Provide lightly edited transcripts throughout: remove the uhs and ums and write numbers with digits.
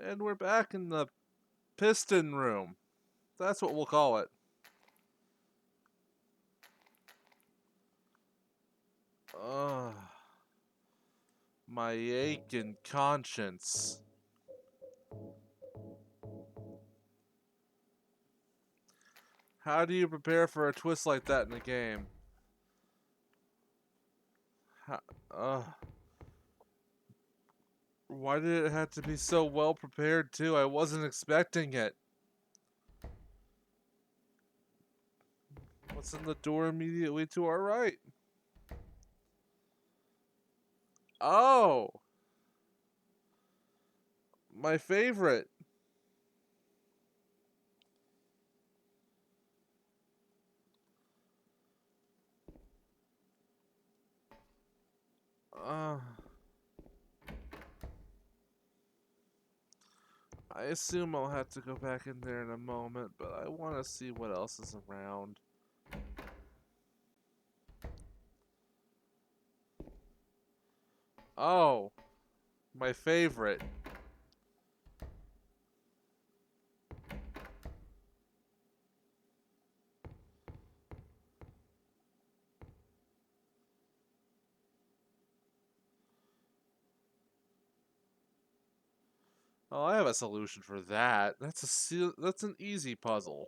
And we're back in the piston room. That's what we'll call it. Ugh. My aching conscience. How do you prepare for a twist like that in a game? How, why did it have to be so well prepared too? I wasn't expecting it. What's in the door immediately to our right? Oh! My favorite. Uh, I assume I'll have to go back in there in a moment, but I want to see what else is around. Oh, my favorite. Oh, I have a solution for that. That's an easy puzzle.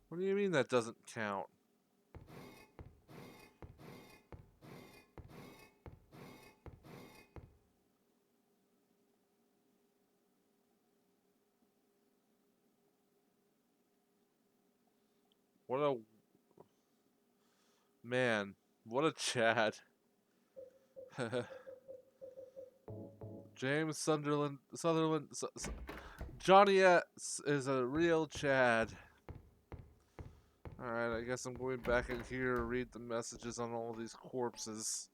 What do you mean that doesn't count? What a man. What a Chad. James Sutherland, Johnny S is a real Chad. Alright, I guess I'm going back in here to read the messages on all these corpses.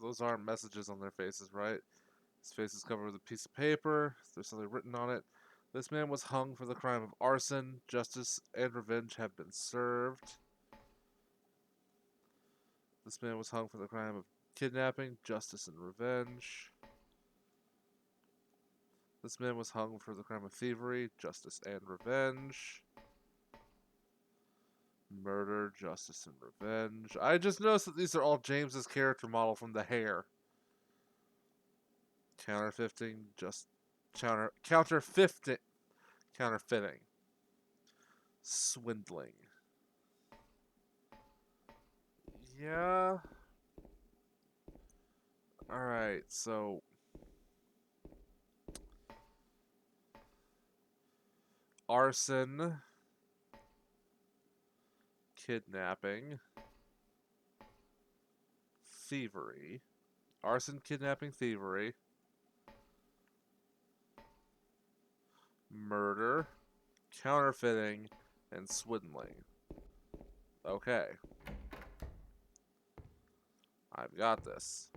Those aren't messages on their faces, right? His face is covered with a piece of paper. There's something written on it. This man was hung for the crime of arson. Justice and revenge have been served. This man was hung for the crime of kidnapping. Justice and revenge. This man was hung for the crime of thievery. Justice and revenge. Murder, justice, and revenge. I just noticed that these are all James's character model from The Hair. Counterfeiting, counterfeiting, swindling. Yeah. All right. So arson, kidnapping, thievery. Arson, kidnapping, thievery. Murder, counterfeiting, and swindling. Okay. I've got this.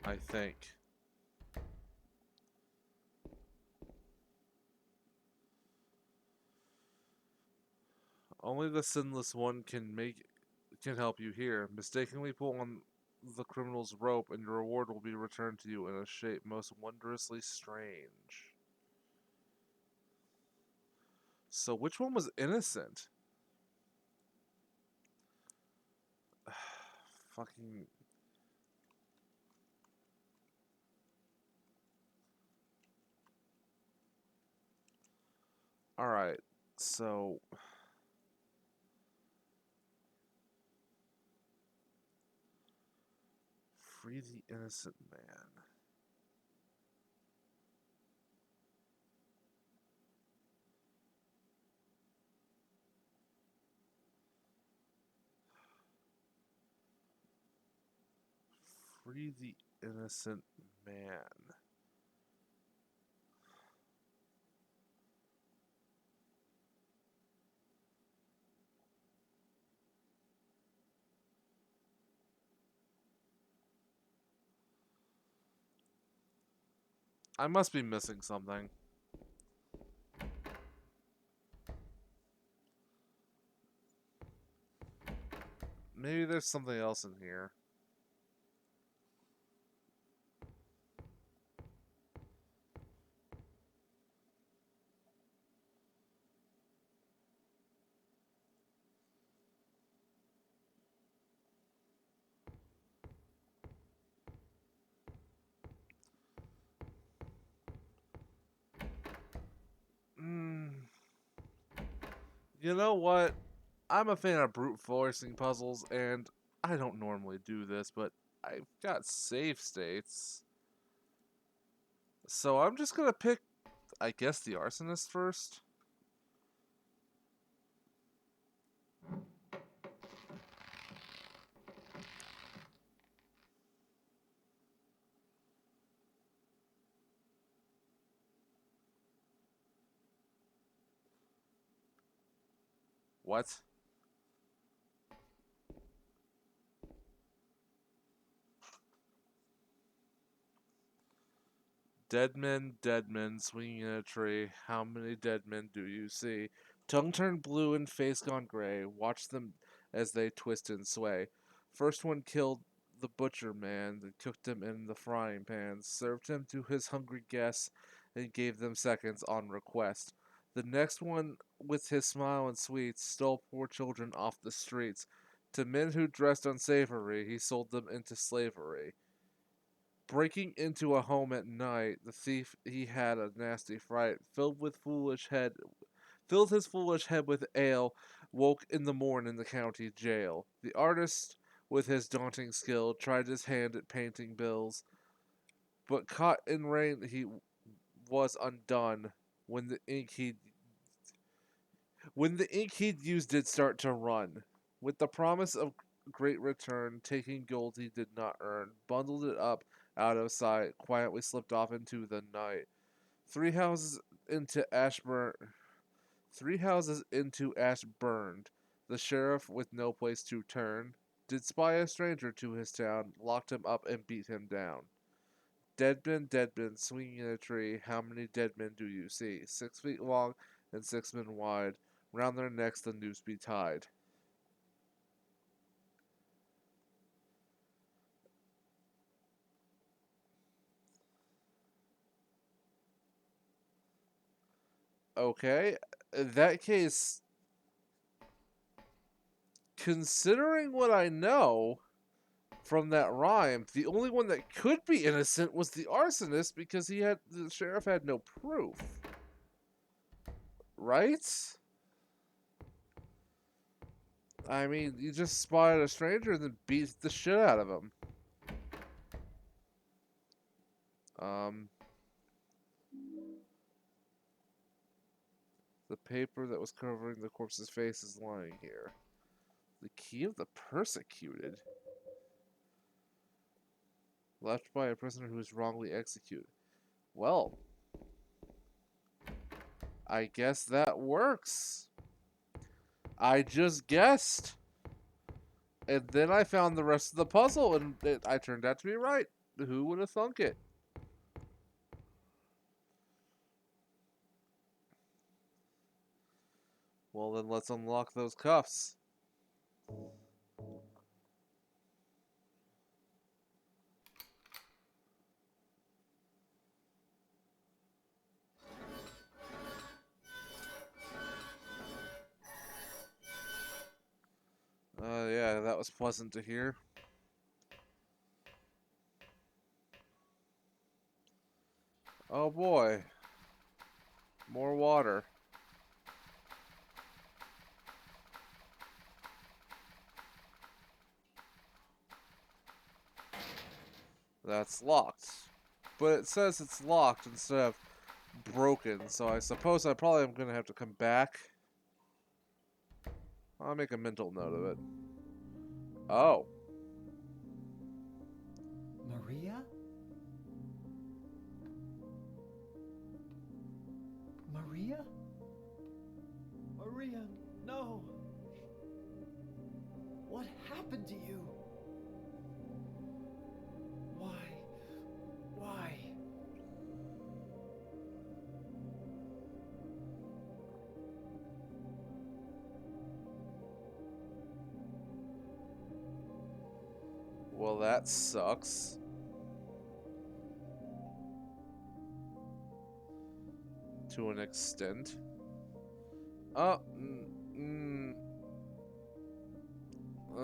I think. Only the sinless one can help you here. Mistakenly pull on the criminal's rope, and your reward will be returned to you in a shape most wondrously strange. So which one was innocent? Fucking. Alright, so. Free the innocent man. Free the innocent man. I must be missing something. Maybe there's something else in here. Hmm. You know what? I'm a fan of brute forcing puzzles, and I don't normally do this, but I've got save states. So I'm just gonna pick, I guess, the arsonist first. What? Dead men swinging in a tree. How many dead men do you see? Tongue turned blue and face gone gray. Watch them as they twist and sway. First one killed the butcher man, then cooked him in the frying pan, served him to his hungry guests, and gave them seconds on request. The next one, with his smile and sweets, stole poor children off the streets. To men who dressed unsavory, he sold them into slavery. Breaking into a home at night, the thief he had a nasty fright, filled his foolish head with ale, woke in the morn in the county jail. The artist, with his daunting skill, tried his hand at painting bills, but caught in rain he was undone when the ink he'd used did start to run. With the promise of great return, taking gold he did not earn, bundled it up out of sight, quietly slipped off into the night. Three houses into Ashburn, three houses into Ash burned. The sheriff, with no place to turn, did spy a stranger to his town, locked him up and beat him down. Dead men, swinging in a tree. How many dead men do you see? 6 feet long and 6 men wide. Round their necks the noose be tied. Okay, in that case, considering what I know from that rhyme, the only one that could be innocent was the arsonist because the sheriff had no proof. Right? I mean, you just spotted a stranger and then beat the shit out of him. Um, the paper that was covering the corpse's face is lying here. The key of the persecuted, left by a prisoner who was wrongly executed. Well, I guess that works. I just guessed. And then I found the rest of the puzzle, and I turned out to be right. Who would have thunk it? Well, then let's unlock those cuffs. Yeah, that was pleasant to hear. Oh boy. More water. That's locked. But it says it's locked instead of broken, so I suppose I probably am going to have to come back. I'll make a mental note of it. Oh. Maria? Maria? Maria, no! What happened to you? Why? Why? Well, that sucks. To an extent. Oh, uh,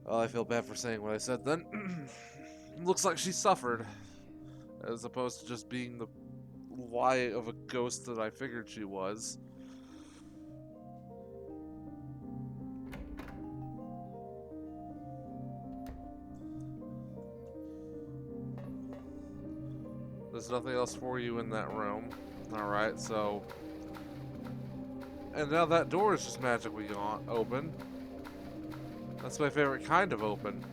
well, I feel bad for saying what I said then. Looks like she suffered, as opposed to just being the lie of a ghost that I figured she was. There's nothing else for you in that room. Alright, so... And now that door is just magically gone open. That's my favorite kind of open.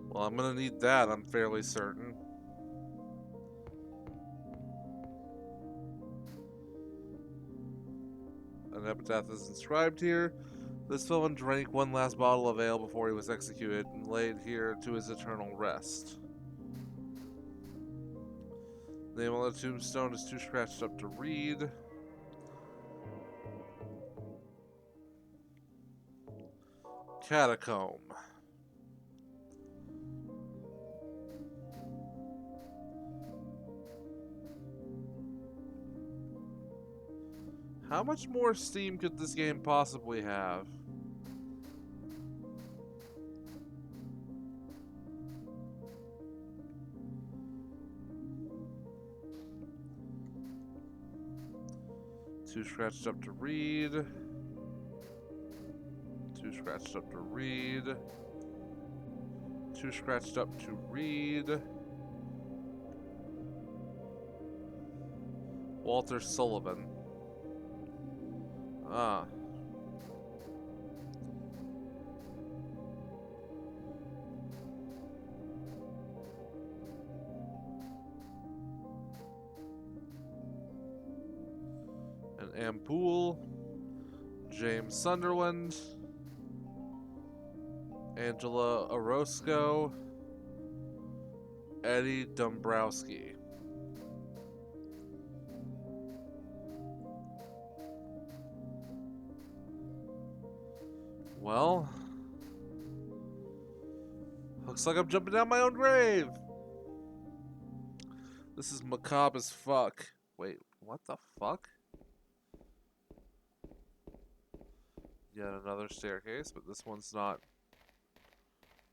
Well, I'm gonna need that, I'm fairly certain. An epitaph is inscribed here. This villain drank one last bottle of ale before he was executed and laid here to his eternal rest. The name on the tombstone is too scratched up to read. Catacomb. How much more steam could this game possibly have? Too scratched up to read. Too scratched up to read. Too scratched up to read. Walter Sullivan. Ah. An Ampoule. James Sunderland. Angela Orozco. Eddie Dombrowski. Well, looks like I'm jumping down my own grave. This is macabre as fuck. Wait, what the fuck? Yet another staircase, but this one's not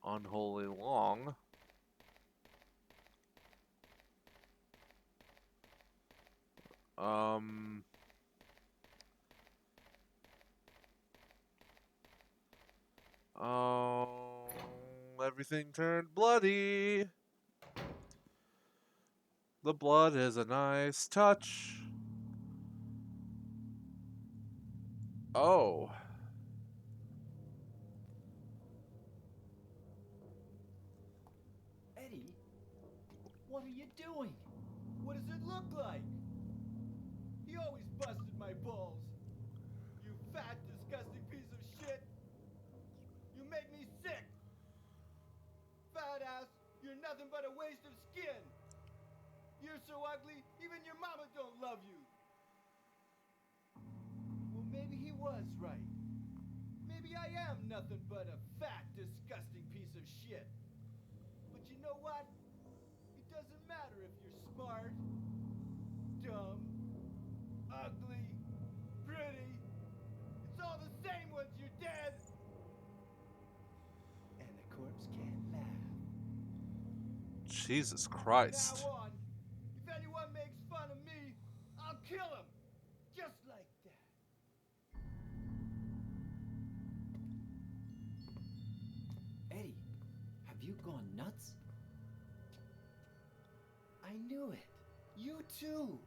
unholy long. Oh, everything turned bloody. The blood is a nice touch. Oh. Eddie, what are you doing? What does it look like? He always busted my balls. You fat, disgusting piece of shit. You make me sick. Fat ass, you're nothing but a waste of skin. You're so ugly, even your mama don't love you. Well, maybe he was right. Maybe I am nothing but a fat, disgusting piece of shit. But you know what? It doesn't matter if you're smart, dumb, ugly, pretty. It's all the same once you're dead. And the corpse can't laugh. Jesus From Christ. now on, if anyone makes fun of me, I'll kill him. Just like that. Eddie, have you gone nuts? I knew it. You too.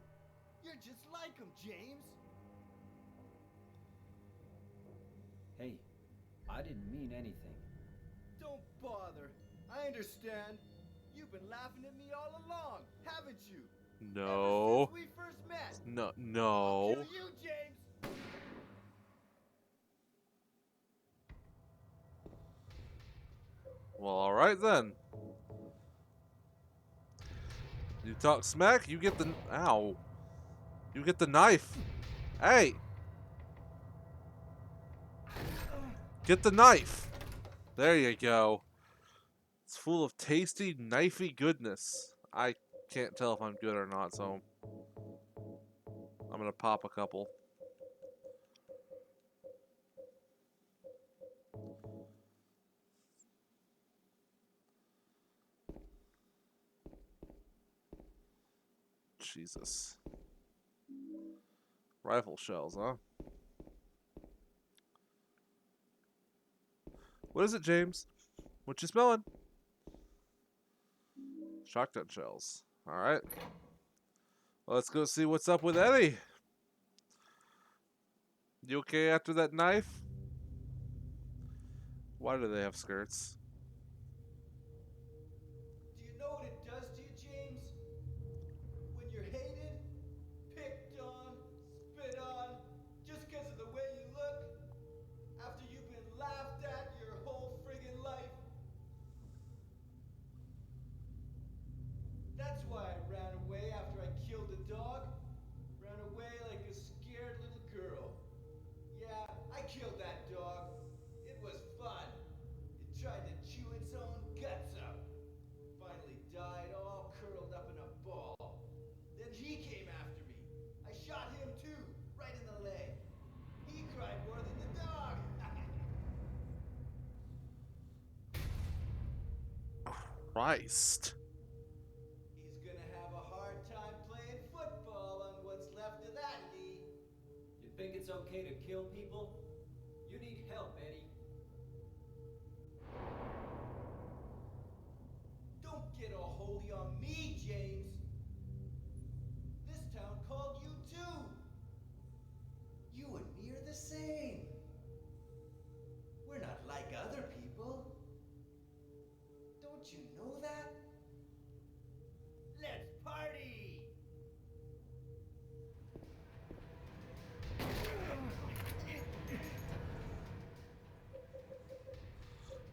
You're just like him, James. Hey, I didn't mean anything. Don't bother. I understand. You've been laughing at me all along, haven't you? No. Ever since we first met. No. I'll No. kill you, James. Alright then. You talk smack, you get the... Ow. You get the knife. Hey! Get the knife! There you go. It's full of tasty, knifey goodness. I can't tell if I'm good or not, so... I'm gonna pop a couple. Jesus. Rifle shells, huh? What is it, James? What you smelling? Shotgun shells. Alright. Well, let's go see what's up with Eddie. You okay after that knife? Why do they have skirts? Do you know what it does to you, James? When you're hated, picked on, spit on, just 'cause of the way you look, after you've been laughed at your whole friggin' life. That's why I ran away after I killed a dog. Ran away like a scared little girl. Yeah, I killed that dog. It was fun. It tried to chew its own guts up. Finally died all curled up in a ball. Then he came after me. I shot him too, right in the leg. He cried more than the dog. Christ. He's gonna have a hard time playing football on what's left of that knee. You think it's okay to kill people? You need help, Eddie. Don't get all holy on me, James. This town called you too. You and me are the same. We're not like other people. Don't you know that? Let's party!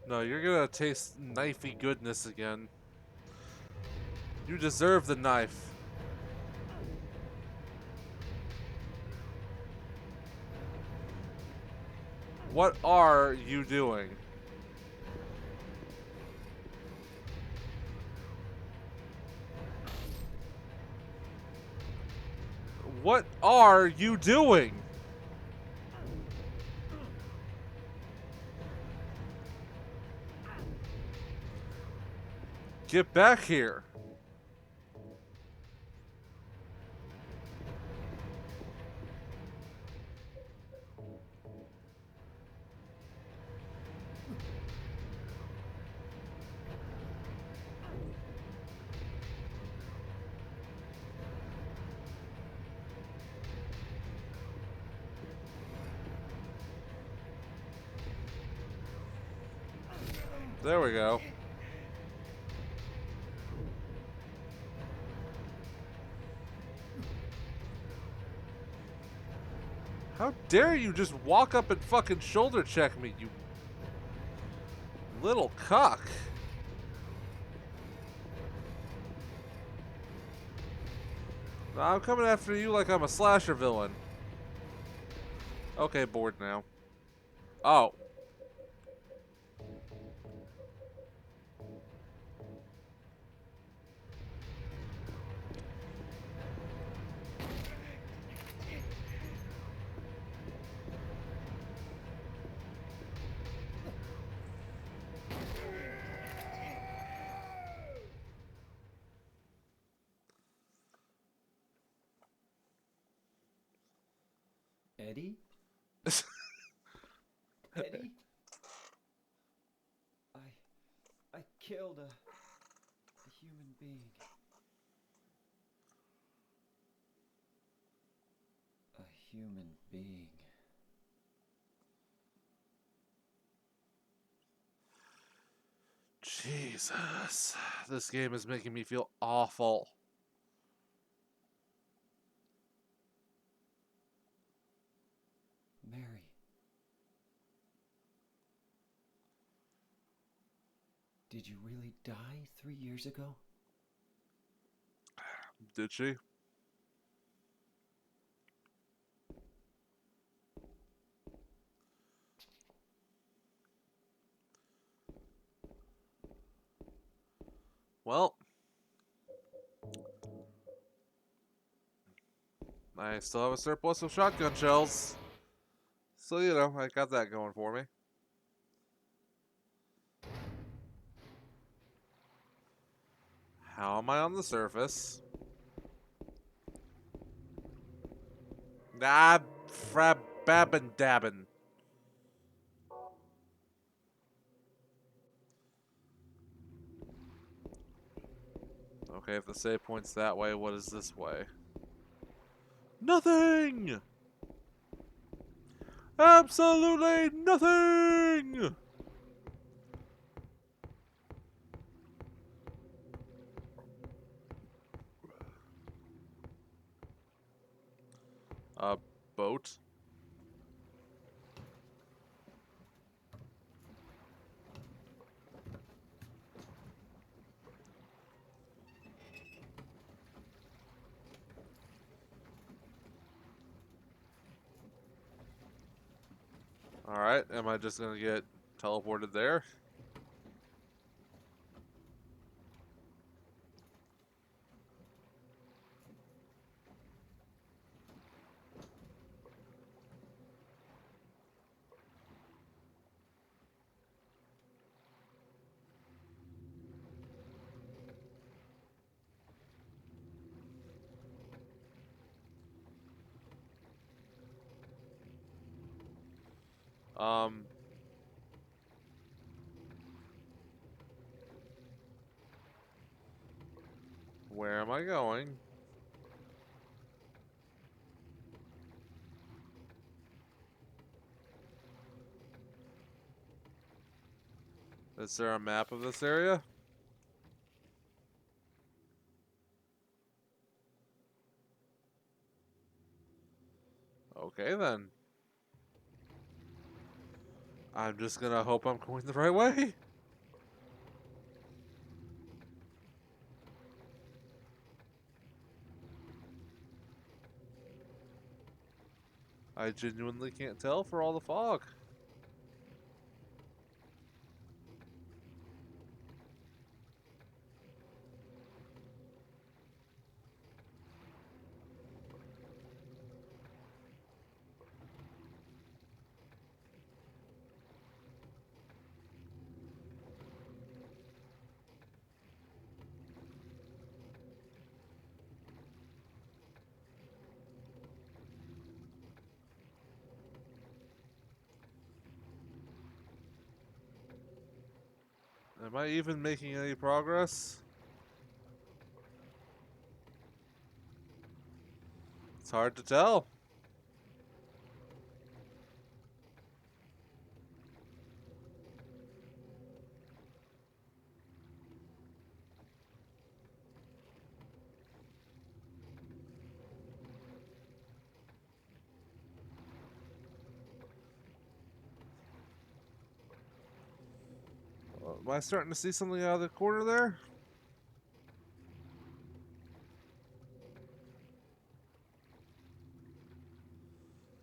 No, you're gonna taste knifey goodness again. You deserve the knife. What are you doing? What are you doing? Get back here. There we go. How dare you just walk up and fucking shoulder check me, you little cuck. Now I'm coming after you like I'm a slasher villain. Okay, bored now. Oh. Eddie? Eddie? I killed a human being. A human being. Jesus. This game is making me feel awful. Mary. Did you really die 3 years ago? Did she? Well, I still have a surplus of shotgun shells. So, you know, I got that going for me. How am I on the surface? Ah, frab babbin dabbin. Okay, if the save point's that way, what is this way? Nothing! Absolutely nothing! A boat? Alright, am I just gonna get teleported there? Um... Where am I going? Is there a map of this area? Okay then. I'm just gonna hope I'm going the right way. I genuinely can't tell for all the fog. Am I even making any progress? It's hard to tell. Am I starting to see something out of the corner there?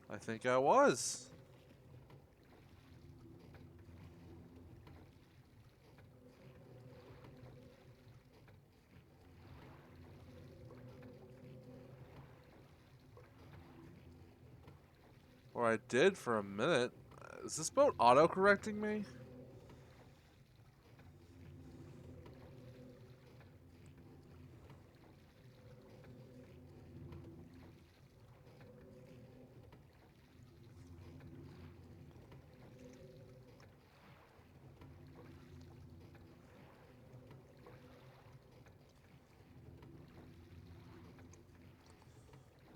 I think I was. Or I did for a minute. Is this boat auto-correcting me?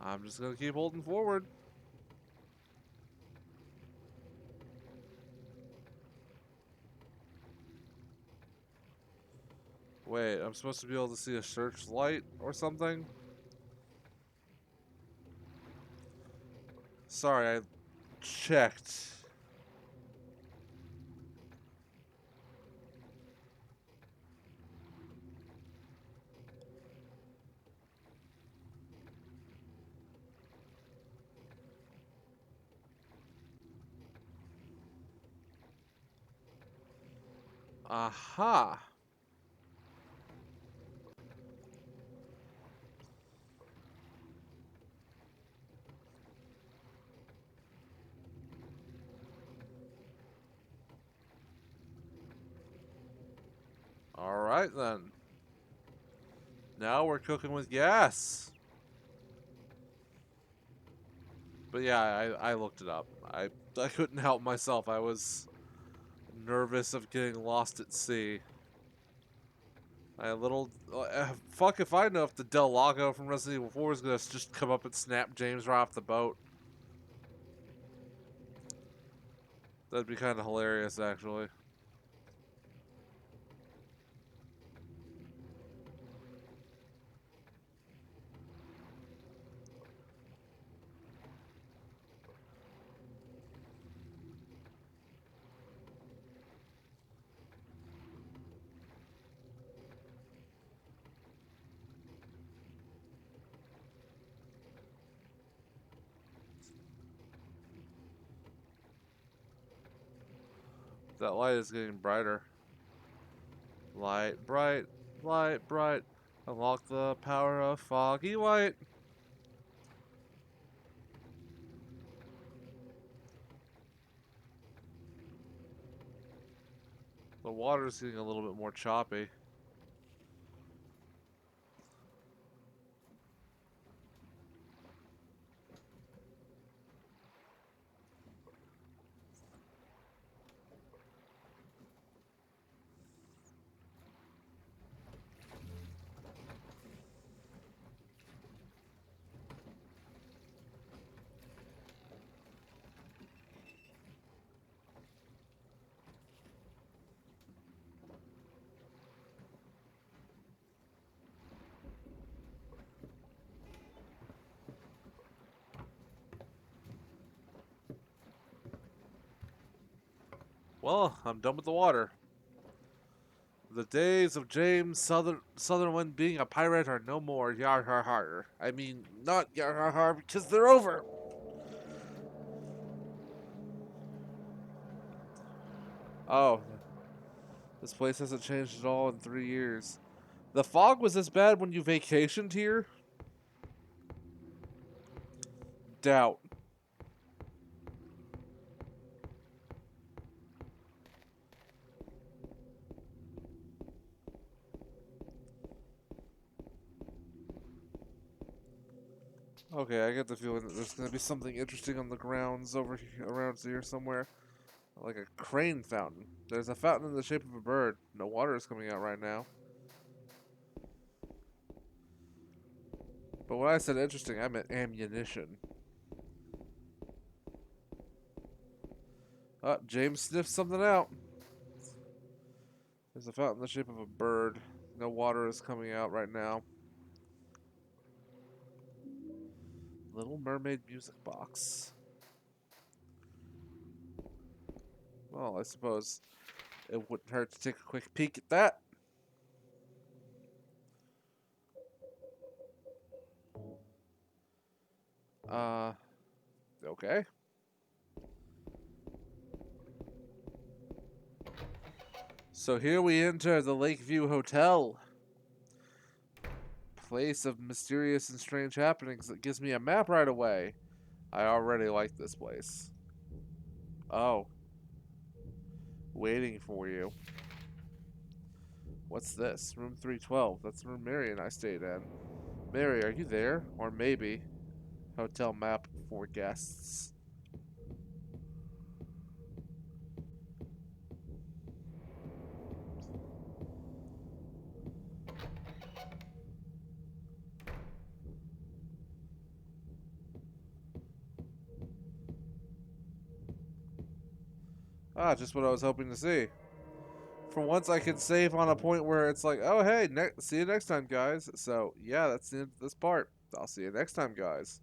I'm just gonna keep holding forward. Wait, I'm supposed to be able to see a searchlight or something? Sorry, I checked. Aha. Alright then. Now we're cooking with gas. But yeah, I looked it up. I couldn't help myself. I was nervous of getting lost at sea. Fuck if I know if the Del Lago from Resident Evil 4 is gonna just come up and snap James right off the boat. That'd be kind of hilarious, actually. That light is getting brighter. Light bright, light bright. Unlock the power of foggy light. The water's getting a little bit more choppy. Well, I'm done with the water. The days of James Sutherland being a pirate are no more. Yar har har. I mean, not yar har har because they're over. Oh, this place hasn't changed at all in 3 years. The fog was this bad when you vacationed here? Doubt. Okay, I get the feeling that there's going to be something interesting on the grounds over here, around here somewhere. Like a crane fountain. There's a fountain in the shape of a bird. No water is coming out right now. But when I said interesting, I meant ammunition. Oh, James sniffed something out. There's a fountain in the shape of a bird. No water is coming out right now. Little Mermaid music box. Well, I suppose it wouldn't hurt to take a quick peek at that. Okay. So here we enter the Lakeview Hotel. Place of mysterious and strange happenings that gives me a map right away. I already like this place. Oh. Waiting for you. What's this? Room 312. That's the room Mary and I stayed in. Mary, are you there? Or maybe. Hotel map for guests. Ah, just what I was hoping to see. For once, I can save on a point where it's like, oh, hey, see you next time, guys. So, yeah, that's the end of this part. I'll see you next time, guys.